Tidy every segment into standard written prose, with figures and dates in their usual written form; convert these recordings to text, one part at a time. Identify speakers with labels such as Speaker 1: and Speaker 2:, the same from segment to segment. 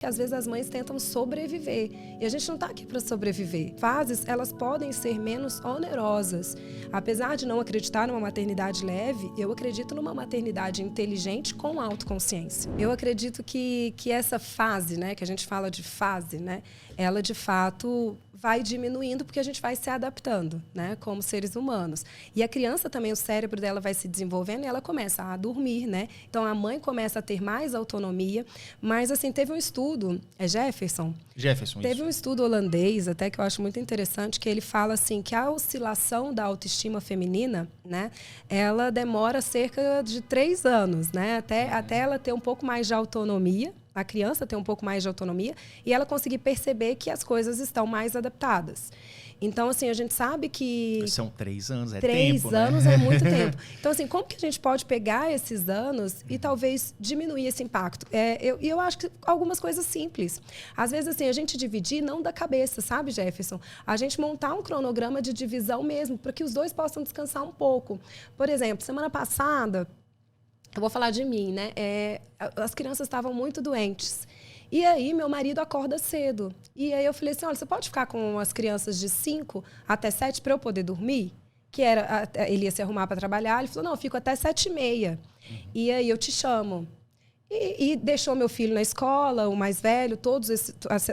Speaker 1: que às vezes as mães tentam sobreviver. E a gente não está aqui para sobreviver. Fases, elas podem ser menos onerosas. Apesar de não acreditar numa maternidade leve, eu acredito numa maternidade inteligente com autoconsciência. Eu acredito que essa fase, né, que a gente fala de fase, né, ela de fato vai diminuindo porque a gente vai se adaptando, né, como seres humanos. E a criança também, o cérebro dela vai se desenvolvendo e ela começa a dormir, né? Então a mãe começa a ter mais autonomia, mas assim, teve um estudo, Jefferson, teve
Speaker 2: isso.
Speaker 1: Um estudo holandês, até que eu acho muito interessante, que ele fala assim que a oscilação da autoestima feminina, né, ela demora cerca de 3 anos, né, até ela ter um pouco mais de autonomia, a criança ter um pouco mais de autonomia e ela conseguir perceber que as coisas estão mais adaptadas. Então, assim, a gente sabe que...
Speaker 2: São 3 anos,
Speaker 1: 3
Speaker 2: tempo,
Speaker 1: anos
Speaker 2: né?
Speaker 1: é muito tempo. Então, assim, como que a gente pode pegar esses anos e talvez diminuir esse impacto? Eu acho que algumas coisas simples. Às vezes, assim, a gente dividir não da cabeça, sabe, Jefferson? A gente montar um cronograma de divisão mesmo, para que os dois possam descansar um pouco. Por exemplo, semana passada... Eu vou falar de mim, né? As crianças estavam muito doentes. E aí, meu marido acorda cedo. E aí eu falei assim, olha, você pode ficar com as crianças de 5 até 7 para eu poder dormir? Ele ia se arrumar para trabalhar. Ele falou, não, eu fico até 7h30. E aí eu te chamo. E deixou meu filho na escola, o mais velho,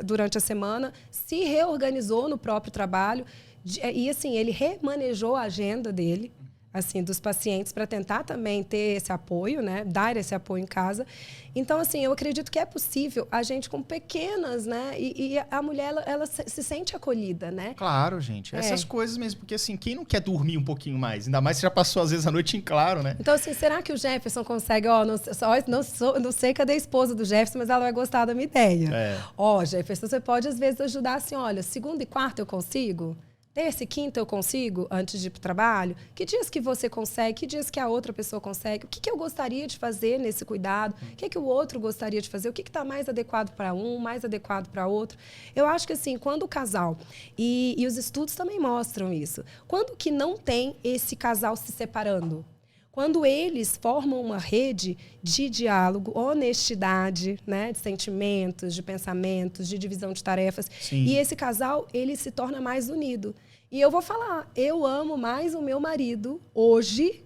Speaker 1: durante a semana, se reorganizou no próprio trabalho. E assim, ele remanejou a agenda dele, assim, dos pacientes, para tentar também ter esse apoio, né? Dar esse apoio em casa. Então, assim, eu acredito que é possível a gente com pequenas, né? E a mulher, ela se sente acolhida, né?
Speaker 2: Claro, gente. Essas coisas mesmo. Porque, assim, quem não quer dormir um pouquinho mais? Ainda mais se já passou, às vezes, a noite em claro, né?
Speaker 1: Então, assim, será que o Jefferson consegue... não sei cadê a esposa do Jefferson, mas ela vai gostar da minha ideia. Jefferson, você pode, às vezes, ajudar assim, olha, segunda e quarta eu consigo... Terça e quinta eu consigo, antes de ir para o trabalho? Que dias que você consegue? Que dias que a outra pessoa consegue? O que eu gostaria de fazer nesse cuidado? O que o outro gostaria de fazer? O que está mais adequado para um, mais adequado para outro? Eu acho que, assim, quando o casal... E os estudos também mostram isso. Quando que não tem esse casal se separando? Quando eles formam uma rede de diálogo, honestidade, né, de sentimentos, de pensamentos, de divisão de tarefas.
Speaker 2: Sim.
Speaker 1: E esse casal, ele se torna mais unido. E eu vou falar, eu amo mais o meu marido hoje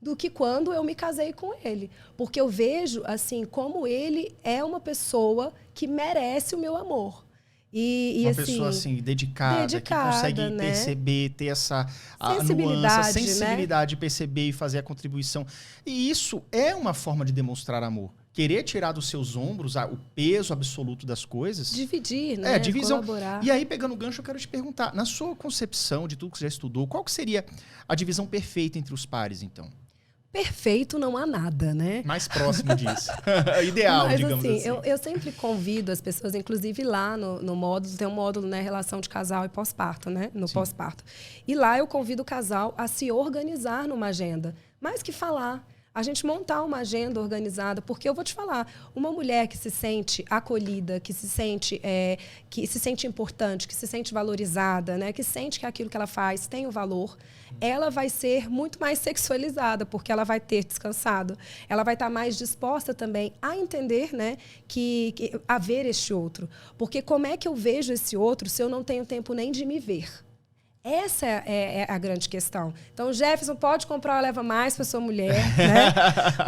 Speaker 1: do que quando eu me casei com ele. Porque eu vejo, assim, como ele é uma pessoa que merece o meu amor.
Speaker 2: Uma pessoa assim, dedicada, que consegue, né, perceber, ter essa nuance, a sensibilidade, né, de perceber e fazer a contribuição. E isso é uma forma de demonstrar amor. Querer tirar dos seus ombros o peso absoluto das coisas.
Speaker 1: Dividir, né?
Speaker 2: Divisão.
Speaker 1: Colaborar.
Speaker 2: E aí, pegando o gancho, eu quero te perguntar, na sua concepção de tudo que você já estudou, qual que seria a divisão perfeita entre os pares, então?
Speaker 1: Perfeito não há nada, né?
Speaker 2: Mais próximo disso. Ideal, mas, digamos assim.
Speaker 1: Eu sempre convido as pessoas, inclusive lá no módulo, tem um módulo, né, relação de casal e pós-parto, né? No pós-parto. E lá eu convido o casal a se organizar numa agenda. Mais que falar. A gente montar uma agenda organizada, porque eu vou te falar, uma mulher que se sente acolhida, que se sente importante, que se sente valorizada, né, que sente que aquilo que ela faz tem o valor, ela vai ser muito mais sexualizada, porque ela vai ter descansado. Ela vai estar mais disposta também a entender, né, a ver este outro. Porque como é que eu vejo esse outro se eu não tenho tempo nem de me ver? Essa é a grande questão. Então, o Jefferson pode comprar uma leva mais para sua mulher, né?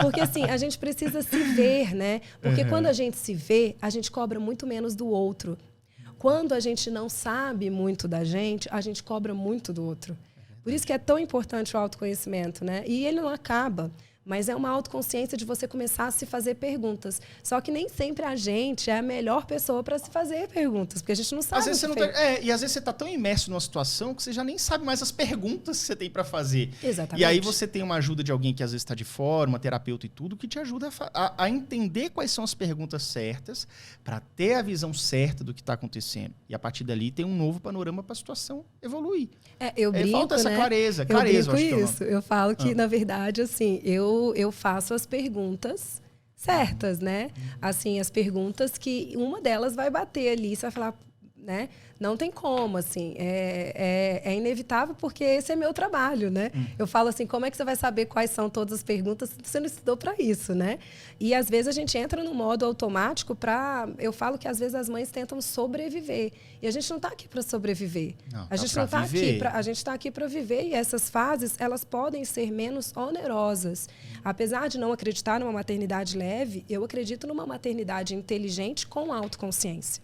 Speaker 1: Porque, assim, a gente precisa se ver, né? Porque quando a gente se vê, a gente cobra muito menos do outro. Quando a gente não sabe muito da gente, a gente cobra muito do outro. Por isso que é tão importante o autoconhecimento, né? E ele não acaba. Mas é uma autoconsciência de você começar a se fazer perguntas. Só que nem sempre a gente é a melhor pessoa para se fazer perguntas, porque a gente não sabe.
Speaker 2: Às vezes e às vezes você está tão imerso numa situação que você já nem sabe mais as perguntas que você tem para fazer.
Speaker 1: Exatamente.
Speaker 2: E aí você tem uma ajuda de alguém que às vezes está de fora, uma terapeuta e tudo, que te ajuda a entender quais são as perguntas certas para ter a visão certa do que está acontecendo. E a partir dali tem um novo panorama para a situação evoluir.
Speaker 1: Eu brinco,
Speaker 2: falta essa
Speaker 1: né?
Speaker 2: clareza.
Speaker 1: Eu brinco
Speaker 2: acho
Speaker 1: isso.
Speaker 2: que
Speaker 1: eu falo que, na verdade, assim, eu faço as perguntas certas, né? Assim, as perguntas que uma delas vai bater ali, você vai falar, né? Não tem como, assim. É inevitável porque esse é meu trabalho, né? Eu falo assim, como é que você vai saber quais são todas as perguntas se você não estudou para isso, né? E, às vezes, a gente entra no modo automático para... Eu falo que, às vezes, as mães tentam sobreviver. E a gente não está aqui para sobreviver. Não, a gente não está aqui para... A gente está aqui para viver. E essas fases, elas podem ser menos onerosas. Apesar de não acreditar numa maternidade leve, eu acredito numa maternidade inteligente com autoconsciência.